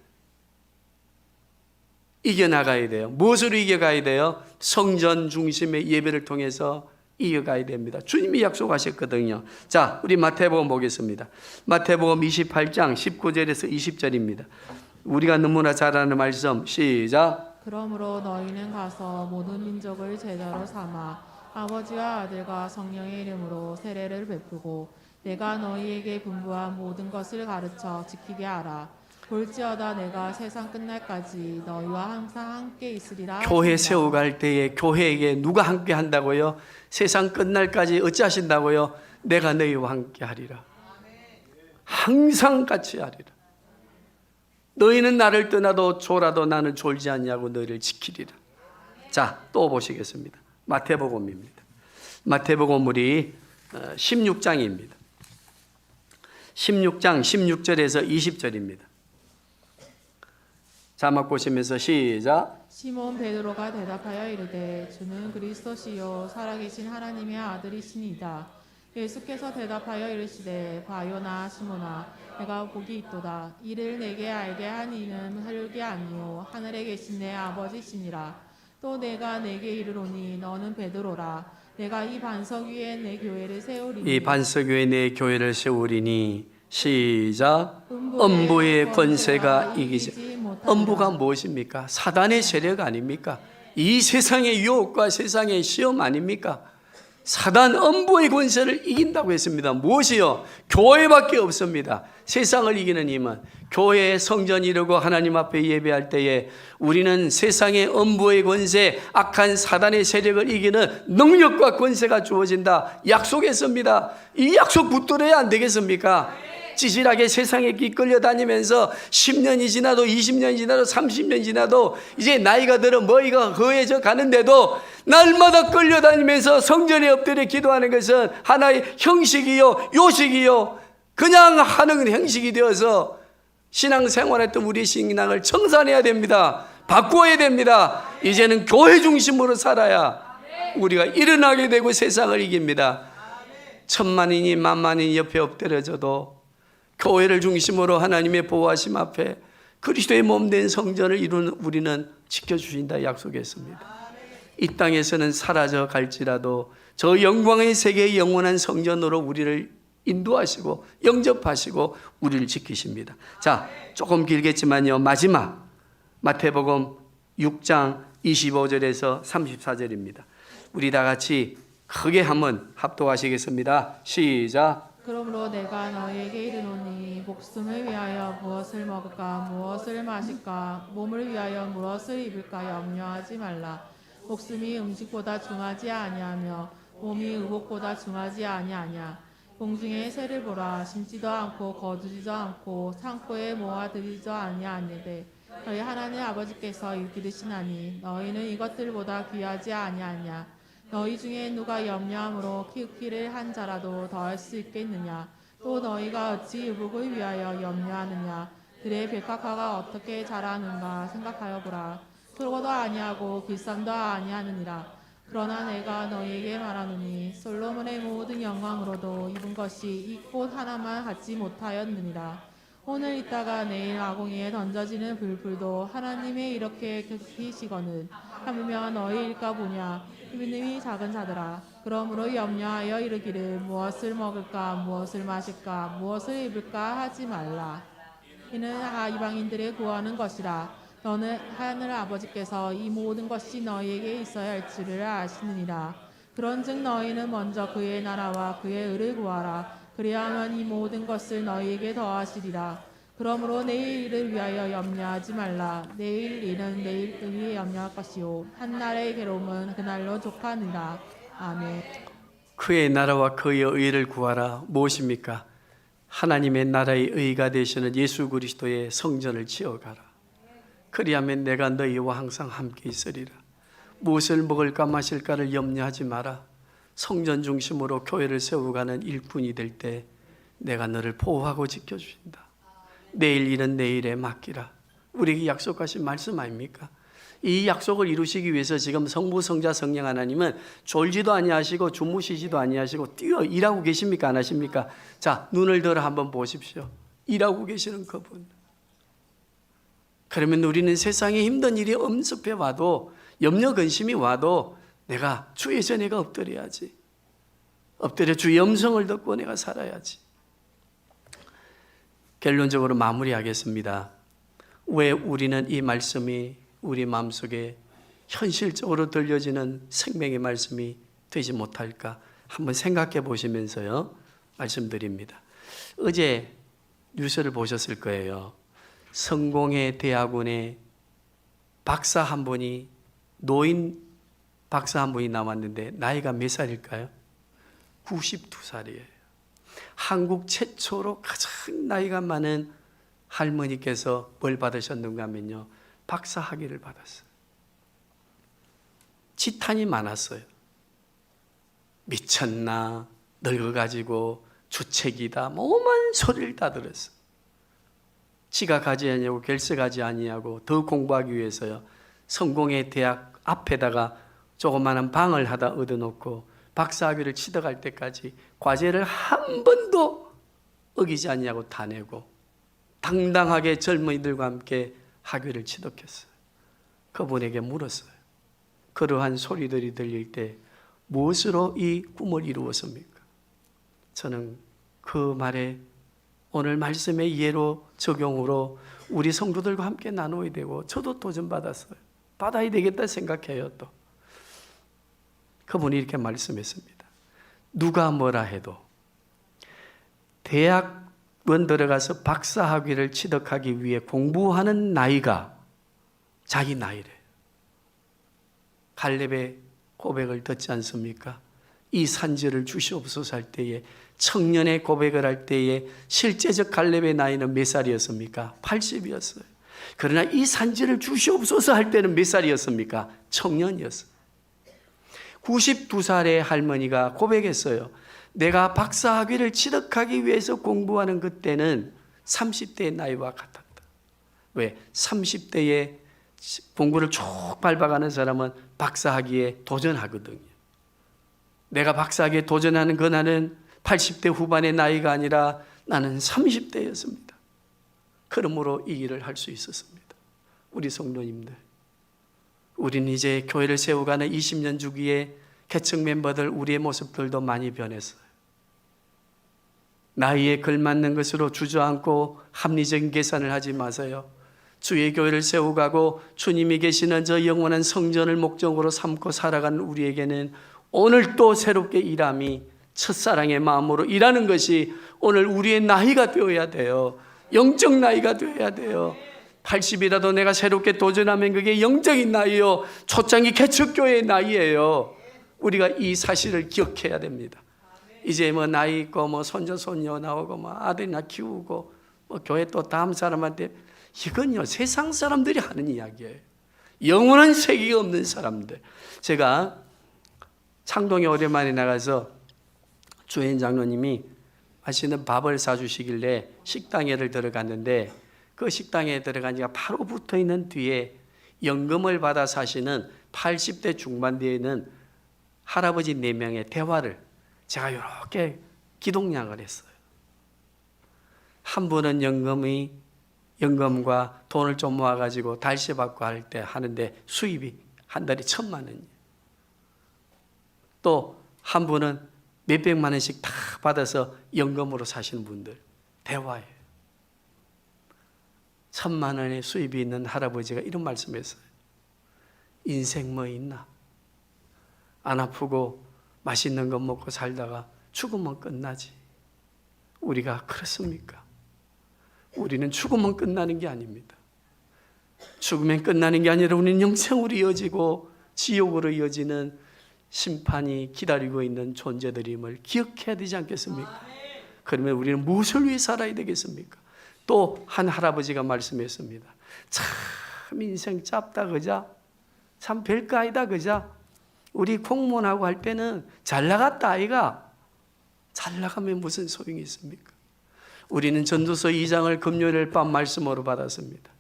이겨나가야 돼요. 무엇으로 이겨가야 돼요? 성전 중심의 예배를 통해서 이겨가야 됩니다. 주님이 약속하셨거든요. 자, 우리 마태복음 보겠습니다. 마태복음 28장 19절에서 20절입니다. 우리가 너무나 잘 아는 말씀, 시작. 그러므로 너희는 가서 모든 민족을 제자로 삼아 아버지와 아들과 성령의 이름으로 세례를 베푸고 내가 너희에게 분부한 모든 것을 가르쳐 지키게 하라. 볼지어다 내가 세상 끝날까지 너희와 항상 함께 있으리라. 교회 하신다. 세워갈 때에 교회에게 누가 함께 한다고요? 세상 끝날까지 어찌하신다고요? 내가 너희와 함께 하리라. 항상 같이 하리라. 너희는 나를 떠나도 졸아도 나는 졸지 않냐고 너희를 지키리라. 자, 또 보시겠습니다. 마태복음입니다. 마태복음 우리 16장입니다. 16장 16절에서 20절입니다. 자막 보시면서 시작. 시몬 베드로가 대답하여 이르되 주는 그리스도시요 살아계신 하나님의 아들이시니이다. 예수께서 대답하여 이르시되 바요나 시몬아 내가 복이 있도다. 이를 내게 알게 한 이는 혈육이 아니요 하늘에 계신 내 아버지시니라. 또 내가 내게 이르노니 너는 베드로라. 내가 이 반석 위에 내 교회를 세우리니 이 반석 위에 내 교회를 세우리니 시작. 음부의 권세가 이기지. 음부가 무엇입니까? 사단의 세력 아닙니까? 이 세상의 유혹과 세상의 시험 아닙니까? 사단 음부의 권세를 이긴다고 했습니다. 무엇이요? 교회밖에 없습니다. 세상을 이기는 힘은 교회의 성전 이루고 하나님 앞에 예배할 때에 우리는 세상의 음부의 권세, 악한 사단의 세력을 이기는 능력과 권세가 주어진다. 약속했습니다. 이 약속 붙들어야 안 되겠습니까? 찌질하게 세상에 이끌려 다니면서 10년이 지나도 20년이 지나도 30년이 지나도 이제 나이가 들어 머리가 허해져 가는데도 날마다 끌려다니면서 성전에 엎드려 기도하는 것은 하나의 형식이요 요식이요 그냥 하는 형식이 되어서 신앙생활했던 우리 신앙을 청산해야 됩니다. 바꿔야 됩니다. 이제는 교회 중심으로 살아야 우리가 일어나게 되고 세상을 이깁니다. 천만인이 만만인이 옆에 엎드려져도 교회를 중심으로 하나님의 보호하심 앞에 그리스도의 몸된 성전을 이루는 우리는 지켜주신다 약속했습니다. 이 땅에서는 사라져 갈지라도 저 영광의 세계의 영원한 성전으로 우리를 인도하시고 영접하시고 우리를 지키십니다. 자, 조금 길겠지만요. 마지막 마태복음 6장 25절에서 34절입니다. 우리 다 같이 크게 한번 합독하시겠습니다. 시작. 그러므로 내가 너희에게 이르노니 목숨을 위하여 무엇을 먹을까 무엇을 마실까 몸을 위하여 무엇을 입을까 염려하지 말라. 목숨이 음식보다 중하지 아니하며 몸이 의복보다 중하지 아니하냐. 공중의 새를 보라. 심지도 않고 거두지도 않고 창고에 모아들이지도 아니하니되 너희 하나님 아버지께서 기르시나니 너희는 이것들보다 귀하지 아니하냐. 너희 중에 누가 염려함으로 키우기를 한 자라도 더할 수 있겠느냐. 또 너희가 어찌 의복을 위하여 염려하느냐. 들의 백합화가 어떻게 자라는가 생각하여 보라. 그러고도 아니하고 길쌈도 아니하느니라. 그러나 내가 너희에게 말하노니 솔로몬의 모든 영광으로도 입은 것이 이 꽃 하나만 갖지 못하였느니라. 오늘 있다가 내일 아궁이에 던져지는 불풀도 하나님의 이렇게 기시거늘 하물며 너희일까 보냐. 믿음이 작은 자들아. 그러므로 염려하여 이르기를 무엇을 먹을까 무엇을 마실까 무엇을 입을까 하지 말라. 이는 이방인들의 구하는 것이라. 너는 하늘 아버지께서 이 모든 것이 너희에게 있어야 할 줄을 아시느니라. 그런즉 너희는 먼저 그의 나라와 그의 의를 구하라. 그리하면 이 모든 것을 너희에게 더하시리라. 그러므로 내일 일을 위하여 염려하지 말라. 내일 일은 내일 일이 염려할 것이요 한날의 괴로움은 그날로 족하니라. 아멘. 그의 나라와 그의 의를 구하라. 무엇입니까? 하나님의 나라의 의가 되시는 예수 그리스도의 성전을 지어가라. 그리하면 내가 너희와 항상 함께 있으리라. 무엇을 먹을까 마실까를 염려하지 마라. 성전 중심으로 교회를 세워가는 일꾼이 될 때 내가 너를 보호하고 지켜주신다. 내일 일은 내일에 맡기라. 우리에게 약속하신 말씀 아닙니까? 이 약속을 이루시기 위해서 지금 성부, 성자, 성령 하나님은 졸지도 아니하시고 주무시지도 아니하시고 뛰어 일하고 계십니까? 안 하십니까? 자, 눈을 들어 한번 보십시오. 일하고 계시는 그분. 그러면 우리는 세상에 힘든 일이 엄습해 와도, 염려 근심이 와도 내가 주의 전에 내가 엎드려야지. 엎드려 주의 음성을 듣고 내가 살아야지. 결론적으로 마무리하겠습니다. 왜 우리는 이 말씀이 우리 마음속에 현실적으로 들려지는 생명의 말씀이 되지 못할까? 한번 생각해 보시면서요, 말씀드립니다. 어제 뉴스를 보셨을 거예요. 성공회 대학원에 박사 한 분이, 노인 박사 한 분이 나왔는데 나이가 몇 살일까요? 92살이에요. 한국 최초로 가장 나이가 많은 할머니께서 뭘 받으셨는가 하면요, 박사 학위를 받았어요. 지탄이 많았어요. 미쳤나, 늙어가지고 주책이다, 오만 소리를 다 들었어요. 지가 가지 아니하고 결석하지 아니하고 더 공부하기 위해서요, 성공의 대학 앞에다가 조그마한 방을 하다 얻어놓고 박사학위를 취득할 때까지 과제를 한 번도 어기지 않냐고 다 내고 당당하게 젊은이들과 함께 학위를 취득했어요. 그분에게 물었어요. 그러한 소리들이 들릴 때 무엇으로 이 꿈을 이루었습니까? 저는 그 말에 오늘 말씀의 예로 적용으로 우리 성도들과 함께 나눠야 되고, 저도 도전받았어요. 받아야 되겠다 생각해요. 또 그분이 이렇게 말씀했습니다. 누가 뭐라 해도 대학원 들어가서 박사학위를 취득하기 위해 공부하는 나이가 자기 나이래요. 갈렙의 고백을 듣지 않습니까? 이 산지를 주시옵소서 할 때에, 청년의 고백을 할 때에 실제적 갈렙의 나이는 몇 살이었습니까? 80이었어요. 그러나 이 산지를 주시옵소서 할 때는 몇 살이었습니까? 청년이었어요. 92살의 할머니가 고백했어요. 내가 박사학위를 취득하기 위해서 공부하는 그때는 30대의 나이와 같았다. 왜? 30대에 공부를 쭉 밟아가는 사람은 박사학위에 도전하거든요. 내가 박사학위에 도전하는 그날은 80대 후반의 나이가 아니라 나는 30대였습니다. 그러므로 이 일을 할 수 있었습니다. 우리 성도님들, 우리는 이제 교회를 세워가는 20년 주기에 개척 멤버들, 우리의 모습들도 많이 변했어요. 나이에 걸맞는 것으로 주저앉고 합리적인 계산을 하지 마세요. 주의 교회를 세워가고 주님이 계시는 저 영원한 성전을 목적으로 삼고 살아가는 우리에게는 오늘 또 새롭게 일함이, 첫사랑의 마음으로 일하는 것이 오늘 우리의 나이가 되어야 돼요. 영적 나이가 되어야 돼요. 80이라도 내가 새롭게 도전하면 그게 영적인 나이요, 초창기 개척교회의 나이예요. 우리가 이 사실을 기억해야 됩니다. 이제 뭐 나이 있고 뭐 손자 손녀 나오고 뭐 아들이나 키우고 뭐 교회 또 다음 사람한테, 이건요 세상 사람들이 하는 이야기예요. 영원한 세계가 없는 사람들. 제가 창동에 오랜만에 나가서 주인 장로님이 맛있는 밥을 사주시길래 식당에를 들어갔는데, 그 식당에 들어간 지가 바로 붙어 있는 뒤에 연금을 받아 사시는 80대 중반 뒤에는 할아버지 4명의 대화를 제가 이렇게 기동량을 했어요. 한 분은 연금과 돈을 좀 모아가지고 달세 받고 할 때 하는데 수입이 한 달에 1,000만 원이에요. 또 한 분은 몇백만 원씩 다 받아서 연금으로 사시는 분들 대화예요. 1,000만 원의 수입이 있는 할아버지가 이런 말씀했어요. 인생 뭐 있나? 안 아프고 맛있는 거 먹고 살다가 죽으면 끝나지. 우리가 그렇습니까? 우리는 죽으면 끝나는 게 아닙니다. 죽으면 끝나는 게 아니라 우리는 영생으로 이어지고 지옥으로 이어지는 심판이 기다리고 있는 존재들임을 기억해야 되지 않겠습니까? 그러면 우리는 무엇을 위해 살아야 되겠습니까? 또 한 할아버지가 말씀했습니다. 참 참 인생 짧다 그자? 참 별거 아니다 그자? 우리 공무원하고 할 때는 잘 나갔다 아이가? 잘 나가면 무슨 소용이 있습니까? 우리는 전도서 2장을 금요일 밤 말씀으로 받았습니다.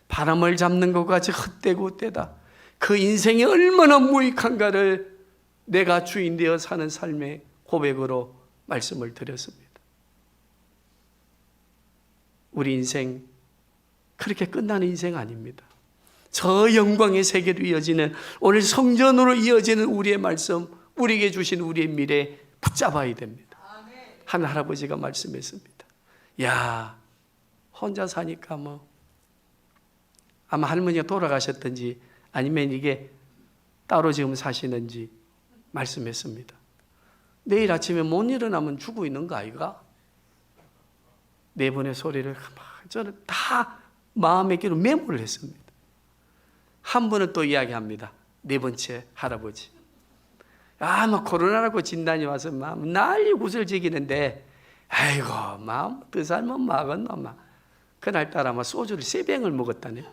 바람을 잡는 것 같이 헛되고 헛되다. 그 인생이 얼마나 무익한가를 내가 주인 되어 사는 삶의 고백으로 말씀을 드렸습니다. 우리 인생 그렇게 끝나는 인생 아닙니다. 저 영광의 세계로 이어지는, 오늘 성전으로 이어지는 우리의 말씀, 우리에게 주신 우리의 미래 붙잡아야 됩니다. 한 할아버지가 말씀했습니다. 야, 혼자 사니까 뭐 아마 할머니가 돌아가셨든지 아니면 이게 따로 지금 사시는지 말씀했습니다. 내일 아침에 못 일어나면 죽고 있는 거 아이가? 네 번의 소리를 저는 다 마음의 귀로 메모를 했습니다. 한 번은 또 이야기합니다. 네 번째 할아버지. 뭐 코로나라고 진단이 와서 막 난리 구슬지기는데, 아이고, 마음 그 삶은 막았노, 막. 그날따라 막 소주를 3병을 먹었다네.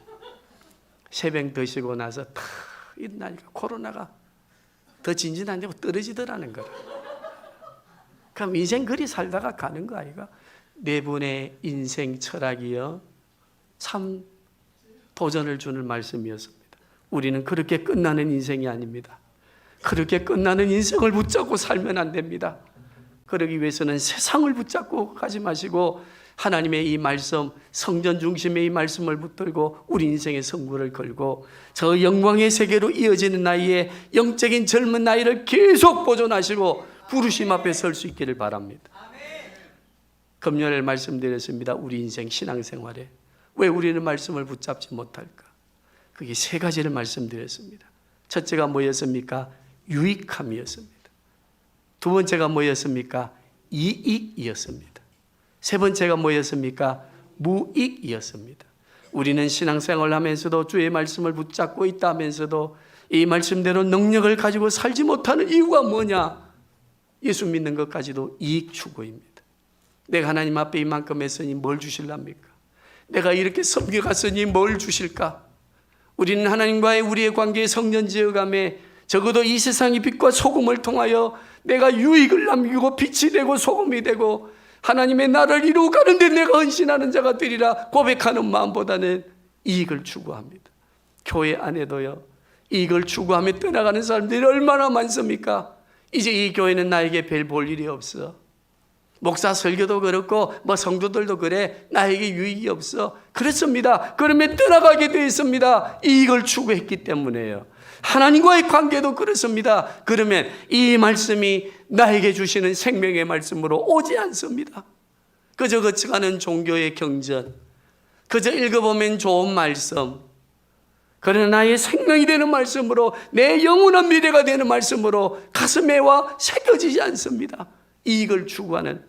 3병 드시고 나서 탁 일어나니까 코로나가 더 진진 안 되고 떨어지더라는 거라. 그럼 인생 그리 살다가 가는 거 아이가? 네 분의 인생 철학이요, 참 도전을 주는 말씀이었습니다. 우리는 그렇게 끝나는 인생이 아닙니다. 그렇게 끝나는 인생을 붙잡고 살면 안 됩니다. 그러기 위해서는 세상을 붙잡고 가지 마시고 하나님의 이 말씀, 성전 중심의 이 말씀을 붙들고 우리 인생의 승부를 걸고 저 영광의 세계로 이어지는 나이에 영적인 젊은 나이를 계속 보존하시고 부르심 앞에 설 수 있기를 바랍니다. 금요일 말씀드렸습니다. 우리 인생 신앙생활에 왜 우리는 말씀을 붙잡지 못할까? 그게 3가지를 말씀드렸습니다. 첫째가 뭐였습니까? 유익함이었습니다. 두 번째가 뭐였습니까? 이익이었습니다. 세 번째가 뭐였습니까? 무익이었습니다. 우리는 신앙생활을 하면서도 주의 말씀을 붙잡고 있다 하면서도 이 말씀대로 능력을 가지고 살지 못하는 이유가 뭐냐? 예수 믿는 것까지도 이익 추구입니다. 내가 하나님 앞에 이만큼 했으니 뭘 주실랍니까? 내가 이렇게 섬겨갔으니 뭘 주실까? 우리는 하나님과의 우리의 관계에 성전 지어감에 적어도 이 세상의 빛과 소금을 통하여 내가 유익을 남기고 빛이 되고 소금이 되고 하나님의 나라를 이루어 가는데 내가 헌신하는 자가 되리라 고백하는 마음보다는 이익을 추구합니다. 교회 안에도요, 이익을 추구하며 떠나가는 사람들이 얼마나 많습니까? 이제 이 교회는 나에게 별 볼 일이 없어. 목사 설교도 그렇고 뭐 성도들도 그래, 나에게 유익이 없어. 그렇습니다. 그러면 떠나가게 되어 있습니다. 이익을 추구했기 때문에요. 하나님과의 관계도 그렇습니다. 그러면 이 말씀이 나에게 주시는 생명의 말씀으로 오지 않습니다. 그저 거쳐가는 종교의 경전, 그저 읽어보면 좋은 말씀, 그러나 나의 생명이 되는 말씀으로, 내 영원한 미래가 되는 말씀으로 가슴에와 새겨지지 않습니다. 이익을 추구하는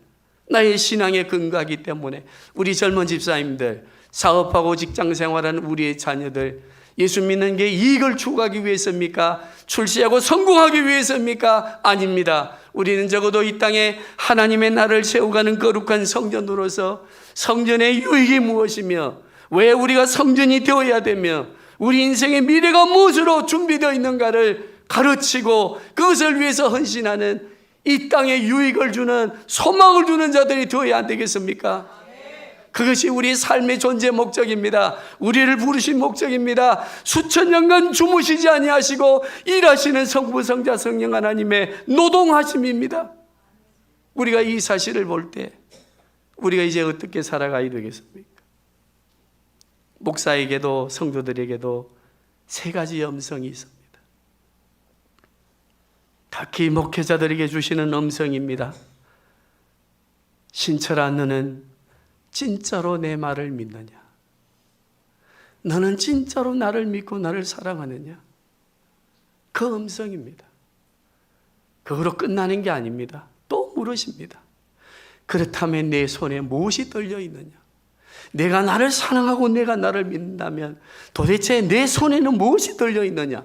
나의 신앙의 근거이기 때문에 우리 젊은 집사님들, 사업하고 직장생활하는 우리의 자녀들, 예수 믿는 게 이익을 추구하기 위해서입니까? 출세하고 성공하기 위해서입니까? 아닙니다. 우리는 적어도 이 땅에 하나님의 나라를 세워가는 거룩한 성전으로서 성전의 유익이 무엇이며 왜 우리가 성전이 되어야 되며 우리 인생의 미래가 무엇으로 준비되어 있는가를 가르치고 그것을 위해서 헌신하는 이 땅에 유익을 주는, 소망을 주는 자들이 되어야 안 되겠습니까? 그것이 우리 삶의 존재 목적입니다. 우리를 부르신 목적입니다. 수천 년간 주무시지 아니하시고 일하시는 성부, 성자, 성령 하나님의 노동하심입니다. 우리가 이 사실을 볼 때 우리가 이제 어떻게 살아가야 되겠습니까? 목사에게도 성도들에게도 3가지 음성이 있습니다. 특히 목회자들에게 주시는 음성입니다. 신철아, 너는 진짜로 내 말을 믿느냐? 너는 진짜로 나를 믿고 나를 사랑하느냐? 그 음성입니다. 그거로 끝나는 게 아닙니다. 또 물으십니다. 그렇다면 내 손에 무엇이 떨려 있느냐? 내가 나를 사랑하고 내가 나를 믿는다면 도대체 내 손에는 무엇이 떨려 있느냐?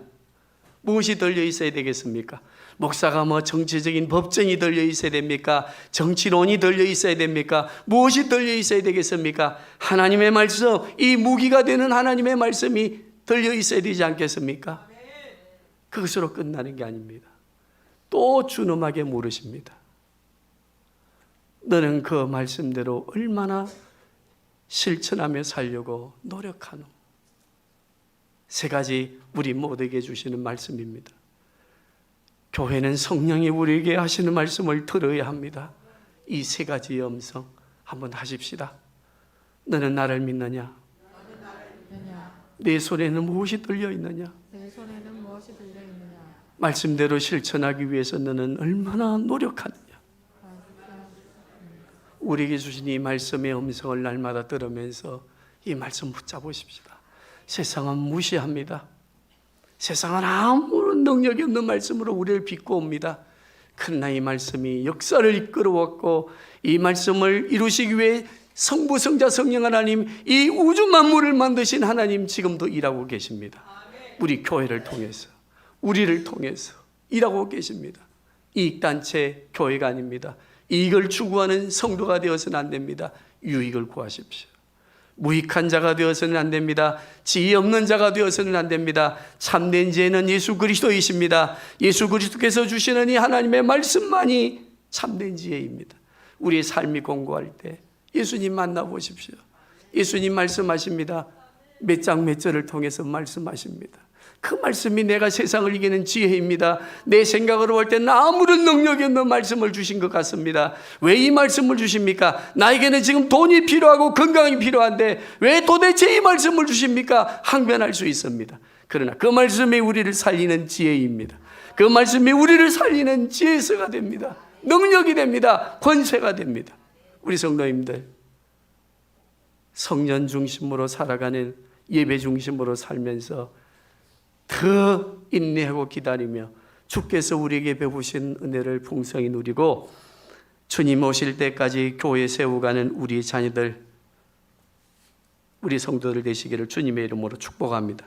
무엇이 들려 있어야 되겠습니까? 목사가 뭐 정치적인 법정이 들려 있어야 됩니까? 정치론이 들려 있어야 됩니까? 무엇이 들려 있어야 되겠습니까? 하나님의 말씀, 이 무기가 되는 하나님의 말씀이 들려 있어야 되지 않겠습니까? 그것으로 끝나는 게 아닙니다. 또 준엄하게 물으십니다. 너는 그 말씀대로 얼마나 실천하며 살려고 노력하노? 세 가지 우리 모두에게 주시는 말씀입니다. 교회는 성령이 우리에게 하시는 말씀을 들어야 합니다. 이 세 가지의 음성 한번 하십시다. 너는 나를 믿느냐? 내 손에는 무엇이 들려 있느냐? 내 손에는 무엇이 들려 있느냐? 말씀대로 실천하기 위해서 너는 얼마나 노력하느냐? 우리에게 주신 이 말씀의 음성을 날마다 들으면서 이 말씀 붙잡으십시다. 세상은 무시합니다. 세상은 아무런 능력이 없는 말씀으로 우리를 비꼬옵니다. 그러나 이 말씀이 역사를 이끌어왔고 이 말씀을 이루시기 위해 성부, 성자, 성령 하나님, 이 우주 만물을 만드신 하나님 지금도 일하고 계십니다. 우리 교회를 통해서, 우리를 통해서 일하고 계십니다. 이익단체 교회가 아닙니다. 이익을 추구하는 성도가 되어서는 안 됩니다. 유익을 구하십시오. 무익한 자가 되어서는 안 됩니다. 지혜 없는 자가 되어서는 안 됩니다. 참된 지혜는 예수 그리스도이십니다. 예수 그리스도께서 주시는 이 하나님의 말씀만이 참된 지혜입니다. 우리의 삶이 공고할 때 예수님 만나보십시오. 예수님 말씀하십니다. 몇 장 몇 절을 통해서 말씀하십니다. 그 말씀이 내가 세상을 이기는 지혜입니다. 내 생각으로 볼 때는 아무런 능력이 없는 말씀을 주신 것 같습니다. 왜 이 말씀을 주십니까? 나에게는 지금 돈이 필요하고 건강이 필요한데 왜 도대체 이 말씀을 주십니까? 항변할 수 있습니다. 그러나 그 말씀이 우리를 살리는 지혜입니다. 그 말씀이 우리를 살리는 지혜서가 됩니다. 능력이 됩니다. 권세가 됩니다. 우리 성도님들, 성년 중심으로 살아가는 예배 중심으로 살면서 더 인내하고 기다리며 주께서 우리에게 베푸신 은혜를 풍성히 누리고 주님 오실 때까지 교회 세워가는 우리 자녀들, 우리 성도들 되시기를 주님의 이름으로 축복합니다.